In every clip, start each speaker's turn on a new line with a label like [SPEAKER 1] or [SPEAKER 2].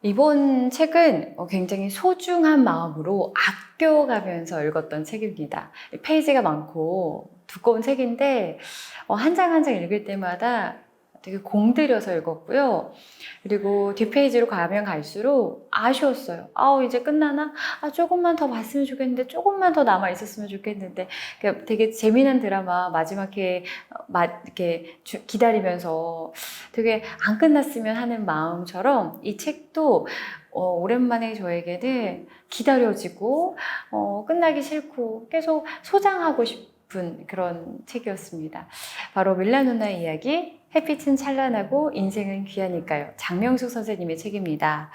[SPEAKER 1] 이번 책은 굉장히 소중한 마음으로 아껴가면서 읽었던 책입니다. 페이지가 많고 두꺼운 책인데 한 장 한 장 읽을 때마다 되게 공들여서 읽었고요. 그리고 뒷페이지로 가면 갈수록 아쉬웠어요. 이제 끝나나? 조금만 더 봤으면 좋겠는데, 조금만 더 남아 있었으면 좋겠는데. 그러니까 되게 재미난 드라마 마지막에 이렇게 기다리면서 되게 안 끝났으면 하는 마음처럼 이 책도 오랜만에 저에게는 기다려지고 끝나기 싫고 계속 소장하고 싶은 그런 책이었습니다. 바로 밀라누나의 이야기, 햇빛은 찬란하고 인생은 귀하니까요. 장명숙 선생님의 책입니다.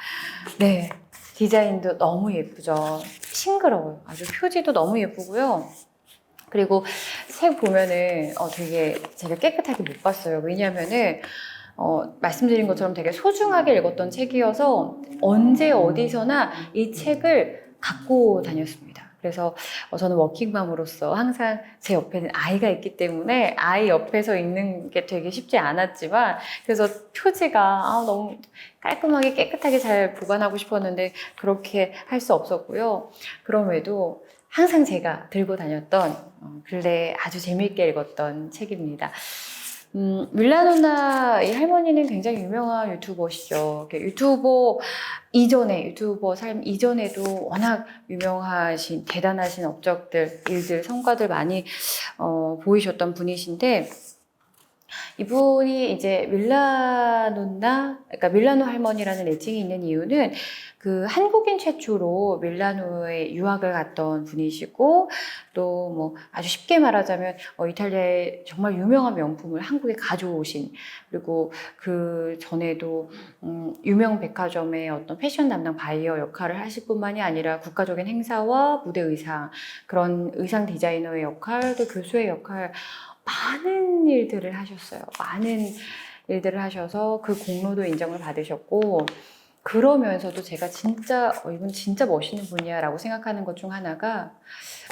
[SPEAKER 1] 네, 디자인도 너무 예쁘죠. 싱그러워요. 아주 표지도 너무 예쁘고요. 그리고 책 보면은 되게 제가 깨끗하게 못 봤어요. 왜냐면은 말씀드린 것처럼 되게 소중하게 읽었던 책이어서 언제 어디서나 이 책을 갖고 다녔습니다. 그래서 저는 워킹맘으로서 항상 제 옆에는 아이가 있기 때문에 아이 옆에서 읽는 게 되게 쉽지 않았지만, 그래서 표지가 너무 깔끔하게 깨끗하게 잘 보관하고 싶었는데 그렇게 할 수 없었고요. 그럼에도 항상 제가 들고 다녔던 근래 아주 재미있게 읽었던 책입니다. 밀라누나 이 할머니는 굉장히 유명한 유튜버시죠. 유튜버 유튜버 삶 이전에도 워낙 유명하신, 대단하신 업적들, 일들, 성과들 많이 보이셨던 분이신데, 이분이 이제 그러니까 밀라노 할머니라는 애칭이 있는 이유는 그 한국인 최초로 밀라노에 유학을 갔던 분이시고, 또 뭐 아주 쉽게 말하자면 이탈리아의 정말 유명한 명품을 한국에 가져오신, 그리고 그 전에도 유명 백화점의 어떤 패션 담당 바이어 역할을 하실 뿐만이 아니라 국가적인 행사와 무대 의상, 그런 의상 디자이너의 역할, 또 교수의 역할, 많은 일들을 하셨어요. 많은 일들을 하셔서 그 공로도 인정을 받으셨고, 그러면서도 제가 진짜 이분 진짜 멋있는 분이야 라고 생각하는 것 중 하나가,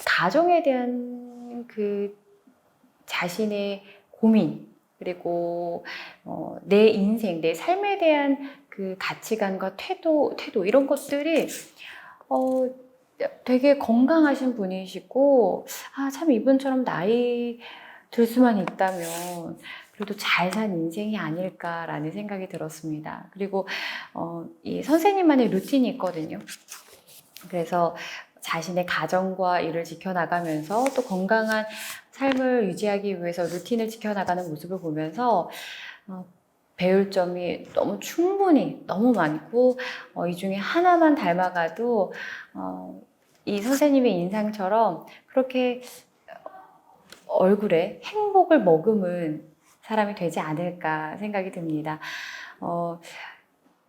[SPEAKER 1] 가정에 대한 그 자신의 고민, 그리고 내 인생, 내 삶에 대한 그 가치관과 태도 이런 것들이 되게 건강하신 분이시고, 참 이분처럼 나이 들 수만 있다면 그래도 잘 산 인생이 아닐까라는 생각이 들었습니다. 그리고 이 선생님만의 루틴이 있거든요. 그래서 자신의 가정과 일을 지켜나가면서 또 건강한 삶을 유지하기 위해서 루틴을 지켜나가는 모습을 보면서 배울 점이 너무 많고, 이 중에 하나만 닮아가도 이 선생님의 인상처럼 그렇게 얼굴에 행복을 머금은 사람이 되지 않을까 생각이 듭니다.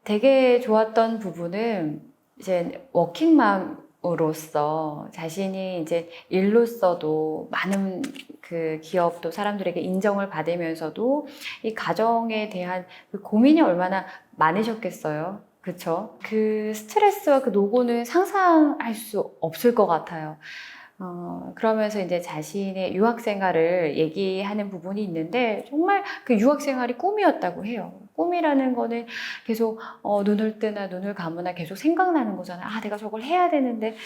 [SPEAKER 1] 되게 좋았던 부분은 이제 워킹맘으로서 자신이 이제 일로서도 많은 그 기업도 사람들에게 인정을 받으면서도 이 가정에 대한 그 고민이 얼마나 많으셨겠어요. 그쵸? 그 스트레스와 그 노고는 상상할 수 없을 것 같아요. 그러면서 이제 자신의 유학 생활을 얘기하는 부분이 있는데, 정말 그 유학 생활이 꿈이었다고 해요. 꿈이라는 거는 계속 눈을 뜨나 눈을 감으나 계속 생각나는 거잖아요. 내가 저걸 해야 되는데,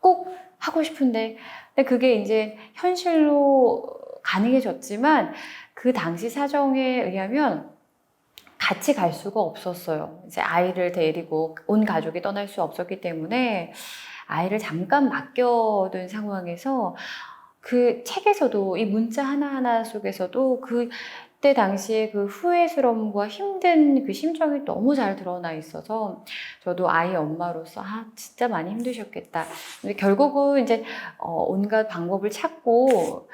[SPEAKER 1] 꼭 하고 싶은데. 근데 그게 이제 현실로 가능해졌지만, 그 당시 사정에 의하면 같이 갈 수가 없었어요. 이제 아이를 데리고 온 가족이 떠날 수 없었기 때문에 아이를 잠깐 맡겨둔 상황에서, 그 책에서도 이 문자 하나하나 속에서도 그때 당시에 그 후회스러움과 힘든 그 심정이 너무 잘 드러나 있어서, 저도 아이 엄마로서 진짜 많이 힘드셨겠다. 근데 결국은 이제 온갖 방법을 찾고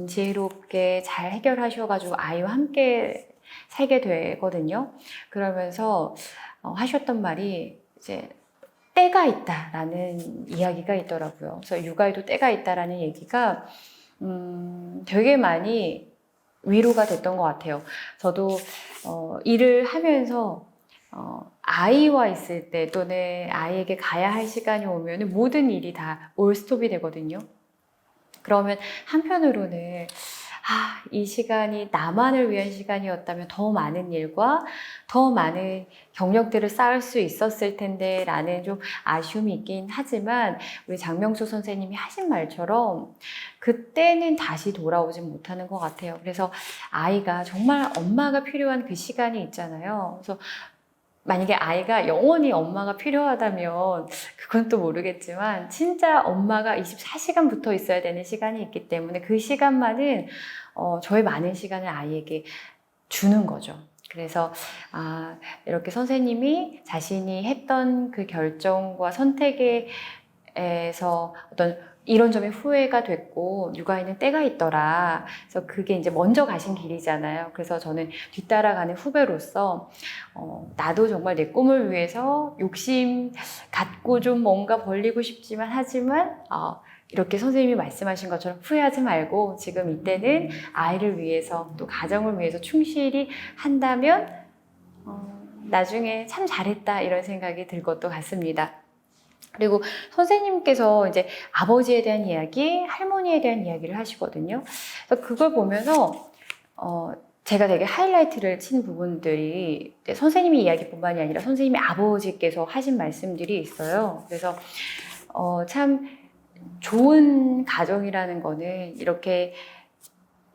[SPEAKER 1] 지혜롭게 잘 해결하셔가지고 아이와 함께 살게 되거든요. 그러면서 하셨던 말이 이제 때가 있다라는 이야기가 있더라고요. 그래서 육아에도 때가 있다라는 얘기가 되게 많이 위로가 됐던 것 같아요. 저도 일을 하면서 아이와 있을 때, 또는 아이에게 가야 할 시간이 오면 모든 일이 다 올 스톱이 되거든요. 그러면 한편으로는 이 시간이 나만을 위한 시간이었다면 더 많은 일과 더 많은 경력들을 쌓을 수 있었을 텐데 라는 좀 아쉬움이 있긴 하지만 우리 장명수 선생님이 하신 말처럼 그때는 다시 돌아오진 못하는 것 같아요. 그래서 아이가 정말 엄마가 필요한 그 시간이 있잖아요. 그래서 만약에 아이가 영원히 엄마가 필요하다면 그건 또 모르겠지만 진짜 엄마가 24시간 붙어 있어야 되는 시간이 있기 때문에 그 시간만은 저의 많은 시간을 아이에게 주는 거죠. 그래서 이렇게 선생님이 자신이 했던 그 결정과 선택에서 어떤 이런 점이 후회가 됐고 육아에는 때가 있더라. 그래서 그게 이제 먼저 가신 길이잖아요. 그래서 저는 뒤따라가는 후배로서 나도 정말 내 꿈을 위해서 욕심 갖고 좀 뭔가 벌리고 싶지만 하지만 이렇게 선생님이 말씀하신 것처럼 후회하지 말고 지금 이때는 아이를 위해서 또 가정을 위해서 충실히 한다면 나중에 참 잘했다 이런 생각이 들 것도 같습니다. 그리고 선생님께서 이제 아버지에 대한 이야기, 할머니에 대한 이야기를 하시거든요. 그래서 그걸 보면서 제가 되게 하이라이트를 친 부분들이 선생님의 이야기뿐만이 아니라 선생님의 아버지께서 하신 말씀들이 있어요. 그래서 참 좋은 가정이라는 거는 이렇게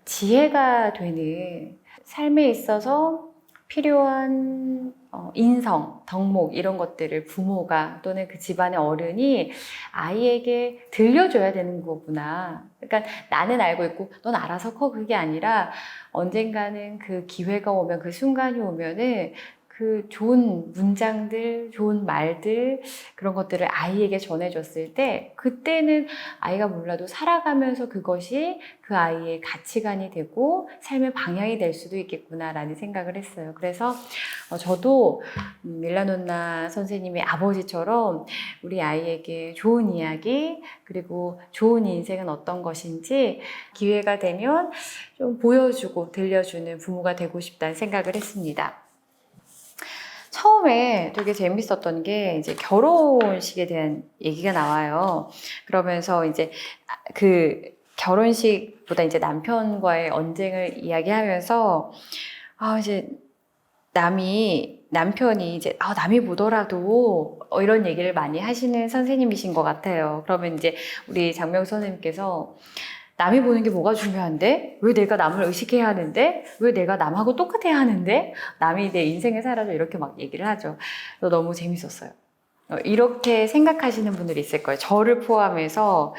[SPEAKER 1] 지혜가 되는 삶에 있어서 필요한 인성, 덕목 이런 것들을 부모가 또는 그 집안의 어른이 아이에게 들려줘야 되는 거구나. 그러니까 나는 알고 있고 넌 알아서 커 그게 아니라 언젠가는 그 기회가 오면 그 순간이 오면은 그 좋은 문장들, 좋은 말들 그런 것들을 아이에게 전해줬을 때 그때는 아이가 몰라도 살아가면서 그것이 그 아이의 가치관이 되고 삶의 방향이 될 수도 있겠구나라는 생각을 했어요. 그래서 저도 밀라노나 선생님의 아버지처럼 우리 아이에게 좋은 이야기 그리고 좋은 인생은 어떤 것인지 기회가 되면 좀 보여주고 들려주는 부모가 되고 싶다는 생각을 했습니다. 처음에 되게 재밌었던 게 이제 결혼식에 대한 얘기가 나와요. 그러면서 이제 그 결혼식보다 이제 남편과의 언쟁을 이야기하면서 이제 남편이 이제 남이 보더라도 이런 얘기를 많이 하시는 선생님이신 것 같아요. 그러면 이제 우리 장명수 선생님께서 남이 보는 게 뭐가 중요한데? 왜 내가 남을 의식해야 하는데? 왜 내가 남하고 똑같아야 하는데? 남이 내 인생을 살아줘 이렇게 막 얘기를 하죠. 그래서 너무 재밌었어요. 이렇게 생각하시는 분들이 있을 거예요. 저를 포함해서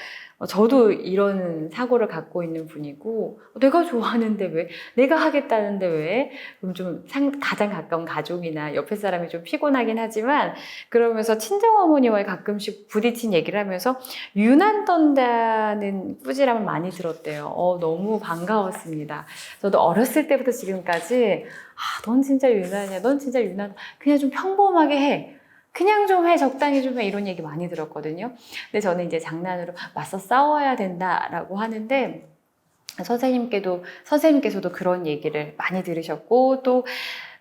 [SPEAKER 1] 저도 이런 사고를 갖고 있는 분이고 내가 좋아하는데 왜? 내가 하겠다는데 왜? 그럼 좀 가장 가까운 가족이나 옆에 사람이 좀 피곤하긴 하지만 그러면서 친정어머니와의 가끔씩 부딪힌 얘기를 하면서 유난 떤다는 꾸지람을 많이 들었대요. 너무 반가웠습니다. 저도 어렸을 때부터 지금까지 넌 진짜 유난이야. 넌 진짜 유난. 그냥 좀 평범하게 해. 그냥 좀 해, 적당히 좀 해, 이런 얘기 많이 들었거든요. 근데 저는 이제 장난으로 맞서 싸워야 된다라고 하는데, 선생님께서도 그런 얘기를 많이 들으셨고, 또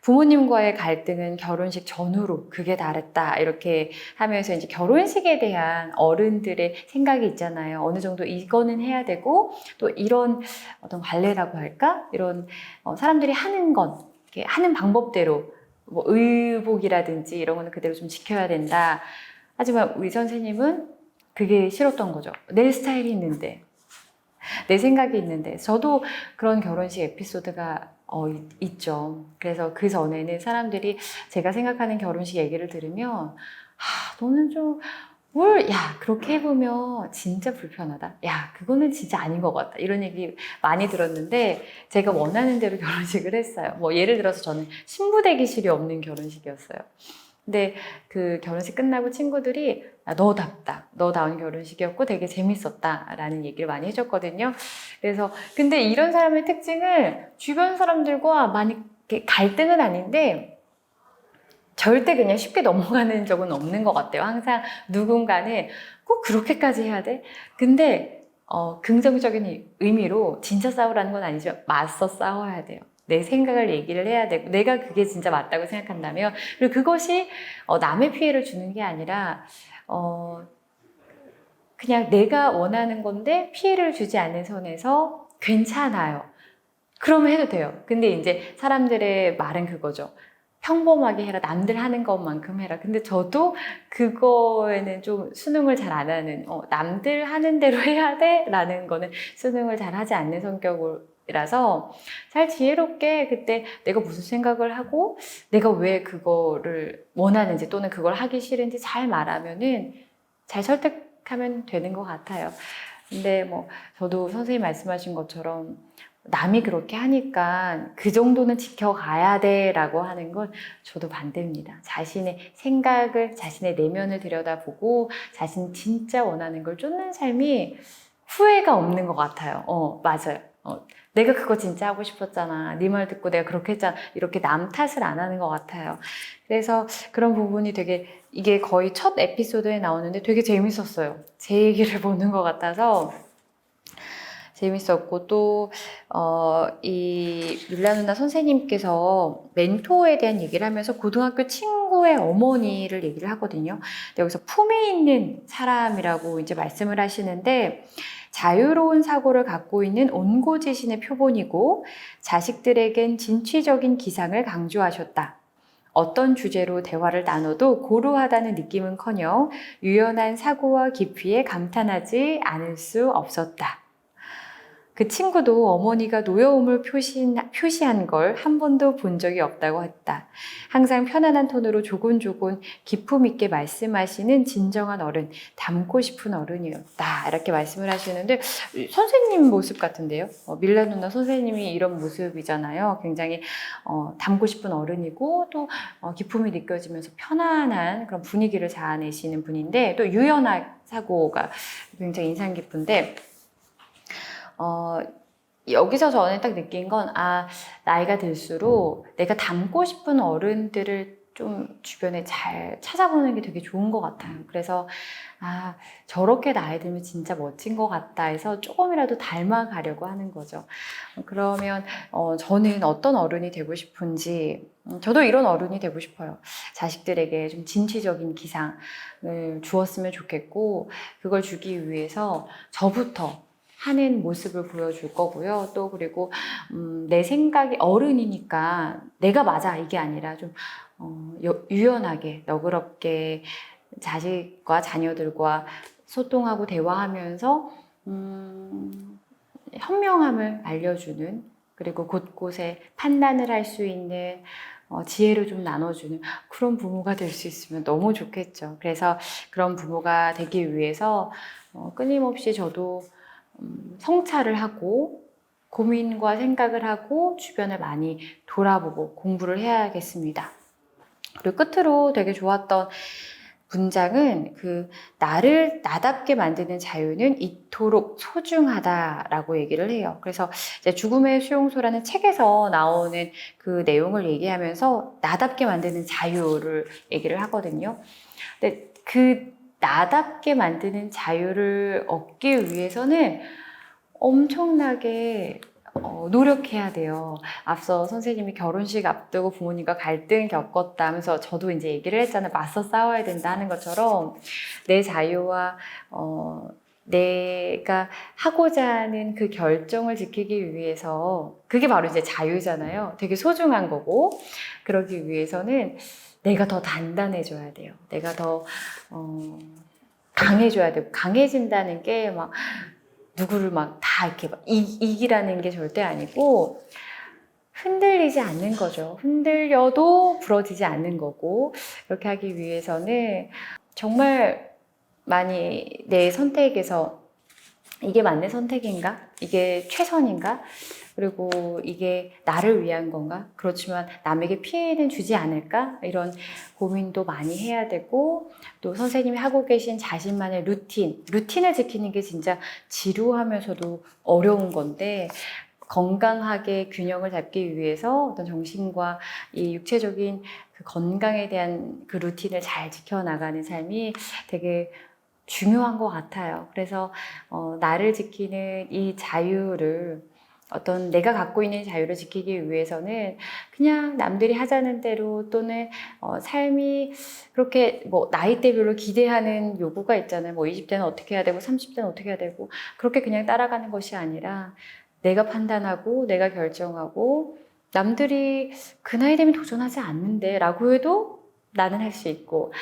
[SPEAKER 1] 부모님과의 갈등은 결혼식 전후로 그게 다랬다, 이렇게 하면서 이제 결혼식에 대한 어른들의 생각이 있잖아요. 어느 정도 이거는 해야 되고, 또 이런 어떤 관례라고 할까? 이런 사람들이 하는 건, 이렇게 하는 방법대로 뭐 의복이라든지 이런 거는 그대로 좀 지켜야 된다. 하지만 우리 선생님은 그게 싫었던 거죠. 내 스타일이 있는데, 내 생각이 있는데. 저도 그런 결혼식 에피소드가 있죠. 그래서 그 전에는 사람들이 제가 생각하는 결혼식 얘기를 들으면 너는 좀 그렇게 해보면 진짜 불편하다. 야, 그거는 진짜 아닌 것 같다. 이런 얘기 많이 들었는데, 제가 원하는 대로 결혼식을 했어요. 뭐, 예를 들어서 저는 신부 대기실이 없는 결혼식이었어요. 근데 그 결혼식 끝나고 친구들이 너답다. 너다운 결혼식이었고 되게 재밌었다. 라는 얘기를 많이 해줬거든요. 그래서, 근데 이런 사람의 특징을 주변 사람들과 많이 갈등은 아닌데, 절대 그냥 쉽게 넘어가는 적은 없는 것 같아요. 항상 누군가는 꼭 그렇게까지 해야 돼? 근데 긍정적인 의미로 진짜 싸우라는 건 아니죠. 맞서 싸워야 돼요. 내 생각을 얘기를 해야 되고 내가 그게 진짜 맞다고 생각한다면 그리고 그것이 남의 피해를 주는 게 아니라 그냥 내가 원하는 건데 피해를 주지 않는 선에서 괜찮아요. 그러면 해도 돼요. 근데 이제 사람들의 말은 그거죠. 평범하게 해라. 남들 하는 것만큼 해라. 근데 저도 그거에는 좀 수능을 잘 안 하는, 남들 하는 대로 해야 돼? 라는 거는 수능을 잘 하지 않는 성격이라서 잘 지혜롭게 그때 내가 무슨 생각을 하고 내가 왜 그거를 원하는지 또는 그걸 하기 싫은지 잘 말하면은 잘 설득하면 되는 것 같아요. 근데 뭐 저도 선생님 말씀하신 것처럼 남이 그렇게 하니까 그 정도는 지켜가야 돼 라고 하는 건 저도 반대입니다. 자신의 생각을, 자신의 내면을 들여다보고 자신이 진짜 원하는 걸 쫓는 삶이 후회가 없는 것 같아요. 맞아요. 내가 그거 진짜 하고 싶었잖아. 네 말 듣고 내가 그렇게 했잖아. 이렇게 남 탓을 안 하는 것 같아요. 그래서 그런 부분이 되게 이게 거의 첫 에피소드에 나오는데 되게 재밌었어요. 제 얘기를 보는 것 같아서 재밌었고 또 이 율라 누나 선생님께서 멘토에 대한 얘기를 하면서 고등학교 친구의 어머니를 얘기를 하거든요. 근데 여기서 품위 있는 사람이라고 이제 말씀을 하시는데 자유로운 사고를 갖고 있는 온고지신의 표본이고 자식들에겐 진취적인 기상을 강조하셨다. 어떤 주제로 대화를 나눠도 고루하다는 느낌은커녕 유연한 사고와 깊이에 감탄하지 않을 수 없었다. 그 친구도 어머니가 노여움을 표시한 걸 한 번도 본 적이 없다고 했다. 항상 편안한 톤으로 조곤조곤 기품 있게 말씀하시는 진정한 어른, 닮고 싶은 어른이었다. 이렇게 말씀을 하시는데 선생님 모습 같은데요. 밀라 누나 선생님이 이런 모습이잖아요. 굉장히 닮고 싶은 어른이고 또 기품이 느껴지면서 편안한 그런 분위기를 자아내시는 분인데 또 유연한 사고가 굉장히 인상 깊은데 여기서 저는 딱 느낀 건, 나이가 들수록 내가 닮고 싶은 어른들을 좀 주변에 잘 찾아보는 게 되게 좋은 것 같아요. 그래서, 저렇게 나이 들면 진짜 멋진 것 같다 해서 조금이라도 닮아가려고 하는 거죠. 그러면, 저는 어떤 어른이 되고 싶은지, 저도 이런 어른이 되고 싶어요. 자식들에게 좀 진취적인 기상을 주었으면 좋겠고, 그걸 주기 위해서 저부터 하는 모습을 보여줄 거고요. 또 그리고 내 생각이 어른이니까 내가 맞아 이게 아니라 좀 유연하게 너그럽게 자식과 자녀들과 소통하고 대화하면서 현명함을 알려주는 그리고 곳곳에 판단을 할 수 있는 지혜를 좀 나눠주는 그런 부모가 될 수 있으면 너무 좋겠죠. 그래서 그런 부모가 되기 위해서 끊임없이 저도 성찰을 하고 고민과 생각을 하고 주변을 많이 돌아보고 공부를 해야겠습니다. 그리고 끝으로 되게 좋았던 문장은 나를 나답게 만드는 자유는 이토록 소중하다라고 얘기를 해요. 그래서 이제 죽음의 수용소라는 책에서 나오는 그 내용을 얘기하면서 나답게 만드는 자유를 얘기를 하거든요. 근데 나답게 만드는 자유를 얻기 위해서는 엄청나게 노력해야 돼요. 앞서 선생님이 결혼식 앞두고 부모님과 갈등 겪었다 하면서 저도 이제 얘기를 했잖아요. 맞서 싸워야 된다 하는 것처럼 내 자유와 내가 하고자 하는 그 결정을 지키기 위해서 그게 바로 이제 자유잖아요. 되게 소중한 거고 그러기 위해서는 내가 더 단단해져야 돼요. 내가 더 강해져야 되고 강해진다는 게 막 누구를 막 다 이렇게 이기라는 게 절대 아니고 흔들리지 않는 거죠. 흔들려도 부러지지 않는 거고 그렇게 하기 위해서는 정말 많이 내 선택에서 이게 맞는 선택인가? 이게 최선인가? 그리고 이게 나를 위한 건가? 그렇지만 남에게 피해는 주지 않을까? 이런 고민도 많이 해야 되고 또 선생님이 하고 계신 자신만의 루틴을 지키는 게 진짜 지루하면서도 어려운 건데 건강하게 균형을 잡기 위해서 어떤 정신과 이 육체적인 그 건강에 대한 그 루틴을 잘 지켜나가는 삶이 되게 중요한 것 같아요. 그래서 나를 지키는 이 자유를 어떤 내가 갖고 있는 자유를 지키기 위해서는 그냥 남들이 하자는 대로 또는 삶이 그렇게 뭐 나이대별로 기대하는 요구가 있잖아요. 뭐 20대는 어떻게 해야 되고 30대는 어떻게 해야 되고 그렇게 그냥 따라가는 것이 아니라 내가 판단하고 내가 결정하고 남들이 그 나이 되면 도전하지 않는데 라고 해도 나는 할 수 있고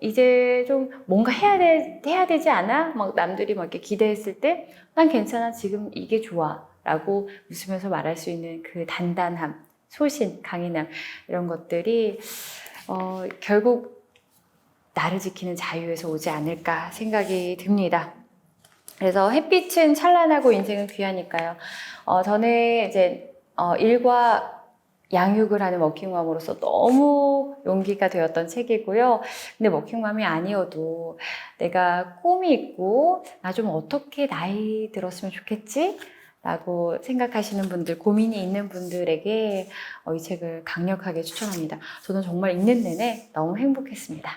[SPEAKER 1] 이제 좀 뭔가 해야 되지 않아? 막 남들이 막 이렇게 기대했을 때 난 괜찮아 지금 이게 좋아 라고 웃으면서 말할 수 있는 그 단단함, 소신, 강인함 이런 것들이 결국 나를 지키는 자유에서 오지 않을까 생각이 듭니다. 그래서 햇빛은 찬란하고 인생은 귀하니까요. 저는 이제 일과 양육을 하는 워킹맘으로서 너무 용기가 되었던 책이고요. 근데 워킹맘이 아니어도 내가 꿈이 있고 나 좀 어떻게 나이 들었으면 좋겠지? 라고 생각하시는 분들, 고민이 있는 분들에게 이 책을 강력하게 추천합니다. 저는 정말 읽는 내내 너무 행복했습니다.